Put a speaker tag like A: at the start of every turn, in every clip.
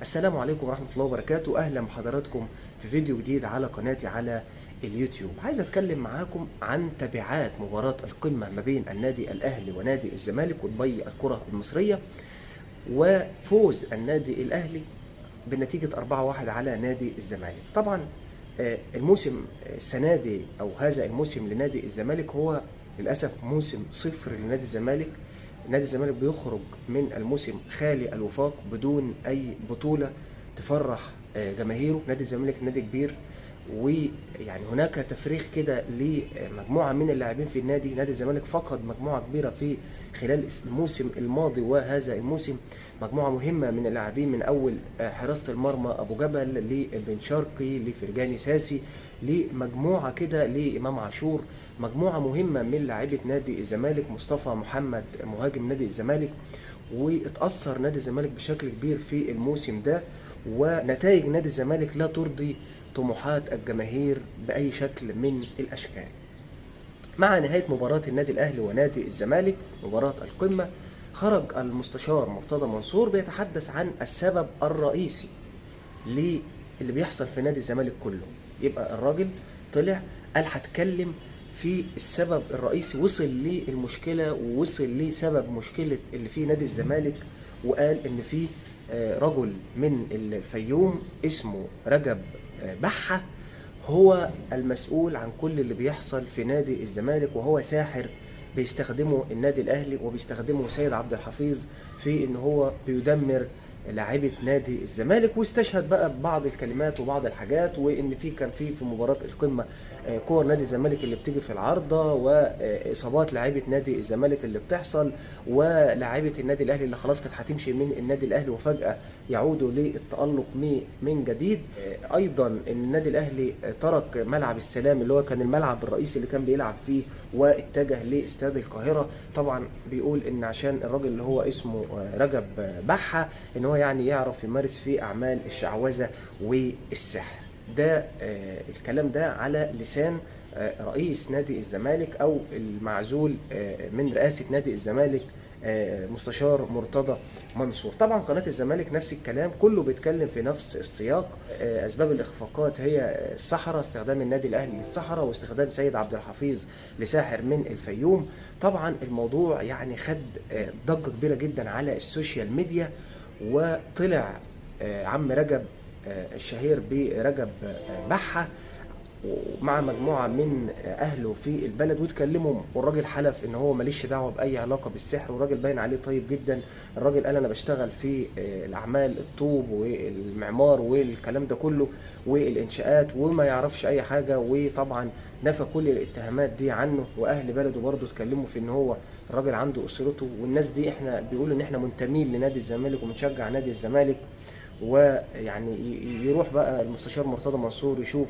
A: السلام عليكم ورحمة الله وبركاته. أهلا بحضراتكم في فيديو جديد على قناتي على اليوتيوب. عايز أتكلم معاكم عن تبعات مباراة القمة ما بين النادي الأهلي ونادي الزمالك ودبي الكرة المصرية، وفوز النادي الأهلي بنتيجة 4-1 على نادي الزمالك. طبعا الموسم السنة دي أو هذا الموسم لنادي الزمالك هو للأسف موسم صفر لنادي الزمالك. نادي الزمالك بيخرج من الموسم خالي الوفاق بدون أي بطولة تفرح جماهيره. نادي الزمالك نادي كبير، ويعني هناك تفريغ كده لمجموعة من اللاعبين في النادي. نادي الزمالك فقد مجموعة كبيرة في خلال الموسم الماضي وهذا الموسم، مجموعة مهمة من اللاعبين، من أول حراسة المرمى أبو جبل لبن شرقي لفرجاني ساسي لمجموعة كده لإمام عاشور، مجموعة مهمة من لاعيبة نادي الزمالك، مصطفى محمد مهاجم نادي الزمالك. واتأثر نادي الزمالك بشكل كبير في الموسم ده، ونتائج نادي الزمالك لا ترضي طموحات الجماهير بأي شكل من الأشكال. مع نهاية مباراة النادي الأهلي ونادي الزمالك مباراة القمة، خرج المستشار مرتضى منصور بيتحدث عن السبب الرئيسي للي بيحصل في نادي الزمالك كله. يبقى الراجل طلع قال هتكلم في السبب الرئيسي، وصل للمشكلة ووصل لسبب مشكلة اللي في نادي الزمالك، وقال ان في رجل من الفيوم اسمه رجب بحة هو المسؤول عن كل اللي بيحصل في نادي الزمالك، وهو ساحر بيستخدمه النادي الاهلي وبيستخدمه سيد عبد الحفيظ في ان هو بيدمر لاعيبه نادي الزمالك. واستشهد بقى ببعض الكلمات وبعض الحاجات، وان كان في مباراه القمه كور نادي الزمالك اللي بتيجي في العارضه، واصابات لاعيبه نادي الزمالك اللي بتحصل، ولاعيبه النادي الاهلي اللي خلاص كانت هتمشي من النادي الاهلي وفجاه يعودوا للتالق من جديد. ايضا ان النادي الاهلي ترك ملعب السلام اللي هو كان الملعب الرئيسي اللي كان بيلعب فيه واتجه لاستاد القاهره. طبعا بيقول ان عشان الراجل اللي هو اسمه رجب بحة ان هو يعني يعرف يمارس في اعمال الشعوذه والسحر. ده الكلام ده على لسان رئيس نادي الزمالك او المعزول من رئاسه نادي الزمالك مستشار مرتضى منصور. طبعا قناه الزمالك نفس الكلام، كله بيتكلم في نفس السياق. اسباب الاخفاقات هي الصحراء، استخدام النادي الاهلي للصحراء، واستخدام سيد عبد الحفيظ لساحر من الفيوم. طبعا الموضوع يعني خد ضجه كبيره جدا على السوشيال ميديا، وطلع عم رجب الشهير برجب بحة مع مجموعة من أهله في البلد واتكلموا، والراجل حلف إن هو ماليش دعوة بأي علاقة بالسحر، والراجل باين عليه طيب جدا. الراجل قال أنا بشتغل في الأعمال الطوب والمعمار والكلام ده كله والإنشاءات، وما يعرفش أي حاجة. وطبعا نفى كل الاتهامات دي عنه، وأهل بلده برضه اتكلموا في إن هو الراجل عنده أسرته، والناس دي إحنا بيقولوا إن إحنا منتمين لنادي الزمالك وبنشجع نادي الزمالك. ويعني يروح بقى المستشار مرتضى منصور يشوف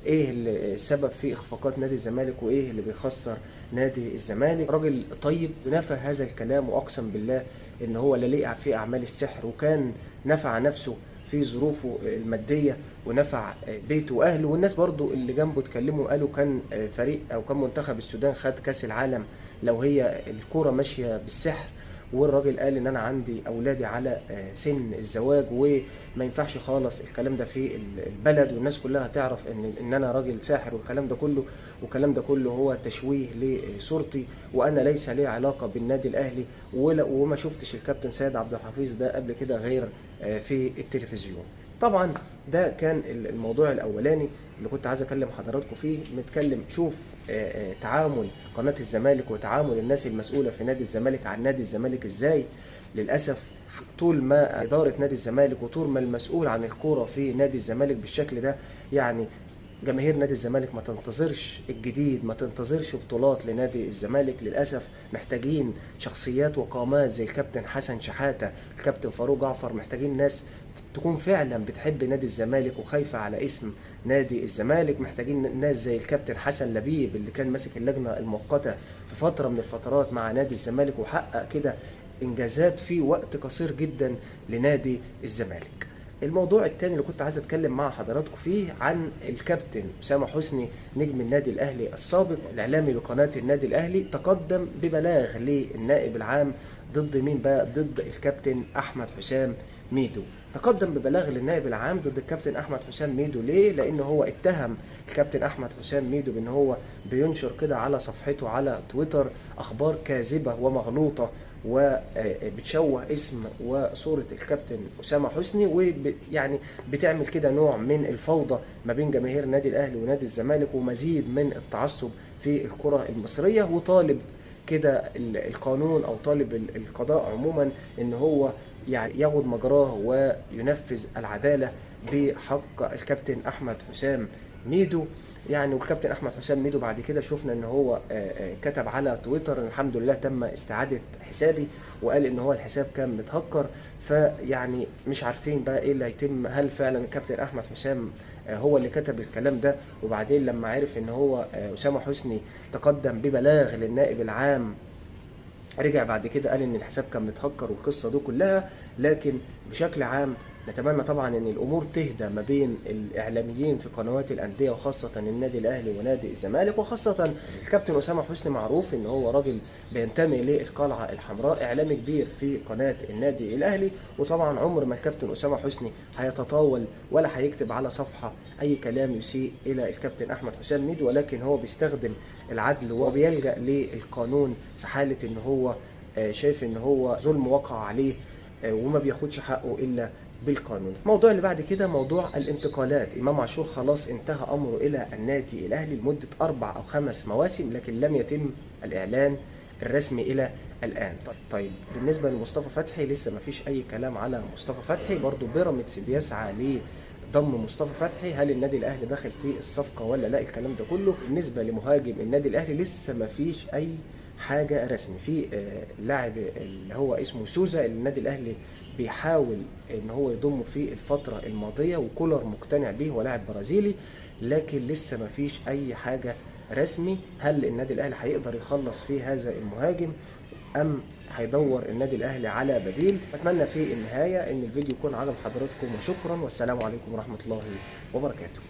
A: ايه السبب في اخفاقات نادي الزمالك وايه اللي بيخسر نادي الزمالك. راجل طيب نفى هذا الكلام، واقسم بالله ان هو لا ليه في اعمال السحر، وكان نفع نفسه في ظروفه الماديه ونفع بيته واهله. والناس برضو اللي جنبه اتكلموا قالوا كان فريق او كان منتخب السودان خد كاس العالم لو هي الكوره ماشيه بالسحر. والراجل قال ان انا عندي اولادي على سن الزواج وما ينفعش خالص الكلام ده في البلد، والناس كلها تعرف ان انا راجل ساحر، والكلام ده كله والكلام ده كله هو تشويه لصورتي، وانا ليس لي علاقه بالنادي الاهلي، وما شفتش الكابتن سيد عبد الحفيظ ده قبل كده غير في التلفزيون. طبعا ده كان الموضوع الاولاني اللي كنت عايز اكلم حضراتكم فيه. نتكلم شوف تعامل قناه الزمالك وتعامل الناس المسؤوله في نادي الزمالك عن نادي الزمالك ازاي. للاسف طول ما اداره نادي الزمالك وطول ما المسؤول عن الكوره في نادي الزمالك بالشكل ده، يعني جماهير نادي الزمالك ما تنتظرش الجديد، ما تنتظرش بطولات لنادي الزمالك. للاسف محتاجين شخصيات وقامات زي الكابتن حسن شحاته، الكابتن فاروق جعفر، محتاجين ناس تكون فعلا بتحب نادي الزمالك وخايفه على اسم نادي الزمالك. محتاجين ناس زي الكابتن حسن لبيب اللي كان ماسك اللجنه المؤقته في فتره من الفترات مع نادي الزمالك، وحقق كده انجازات في وقت قصير جدا لنادي الزمالك. الموضوع الثاني اللي كنت عايز اتكلم مع حضراتكم فيه عن الكابتن اسامه حسني نجم النادي الاهلي السابق، الاعلامي لقناه النادي الاهلي، تقدم ببلاغ للنائب العام ضد مين بقى؟ ضد الكابتن احمد حسام ميدو. تقدم ببلاغ للنائب العام ضد الكابتن احمد حسام ميدو. ليه؟ لان هو اتهم الكابتن احمد حسام ميدو بان هو بينشر كده على صفحته على تويتر اخبار كاذبه ومغلوطه وبتشوه اسم وصوره الكابتن اسامه حسني، ويعني بتعمل كده نوع من الفوضى ما بين جماهير النادي الاهلي ونادي الزمالك، ومزيد من التعصب في الكره المصريه. وطالب كده القانون او طالب القضاء عموما ان هو يعني ياخد مجراه وينفذ العداله بحق الكابتن احمد حسام ميدو. يعني والكابتن احمد حسام ميدو بعد كده شفنا ان هو كتب على تويتر الحمد لله تم استعاده حسابي، وقال ان هو الحساب كان متهكر. فيعني مش عارفين بقى ايه اللي هيتم، هل فعلا الكابتن احمد حسام هو اللي كتب الكلام ده، وبعدين لما عرف ان هو اسامه حسني تقدم ببلاغ للنائب العام رجع بعد كده قال ان الحساب كان متهكر والقصه دي كلها. لكن بشكل عام نتمنى طبعا ان الامور تهدى ما بين الاعلاميين في قنوات الانديه، وخاصه النادي الاهلي ونادي الزمالك، وخاصه الكابتن اسامه حسني معروف ان هو راجل بينتمي للقلعه الحمراء، اعلامي كبير في قناه النادي الاهلي. وطبعا عمر ما الكابتن اسامه حسني هيتطاول ولا هيكتب على صفحه اي كلام يسيء الى الكابتن احمد حسام ميدو، ولكن هو بيستخدم العدل وبيلجأ للقانون في حاله ان هو شايف ان هو ظلم وقع عليه وما بياخدش حقه الا بالقانون. الموضوع اللي بعد كده موضوع الانتقالات. امام عاشور خلاص انتهى امره الى النادي الاهلي لمده 4 أو 5 مواسم، لكن لم يتم الاعلان الرسمي الى الان. طيب بالنسبه لمصطفى فتحي لسه ما فيش اي كلام على مصطفى فتحي، برضو بيراميدز بيسعى ضم مصطفى فتحي. هل النادي الاهلي داخل في الصفقه ولا لا؟ الكلام ده كله. بالنسبه لمهاجم النادي الاهلي لسه ما فيش اي حاجه رسمي. في لاعب اللي هو اسمه سوزا اللي النادي الاهلي بيحاول ان هو يضمه في الفتره الماضيه، وكولر مقتنع بيه، هو لاعب برازيلي، لكن لسه ما فيش اي حاجه رسمي. هل النادي الاهلي هيقدر يخلص في هذا المهاجم ام هيدور النادي الاهلي على بديل؟ اتمنى في النهايه ان الفيديو يكون عجب حضراتكم، وشكرا والسلام عليكم ورحمه الله وبركاته.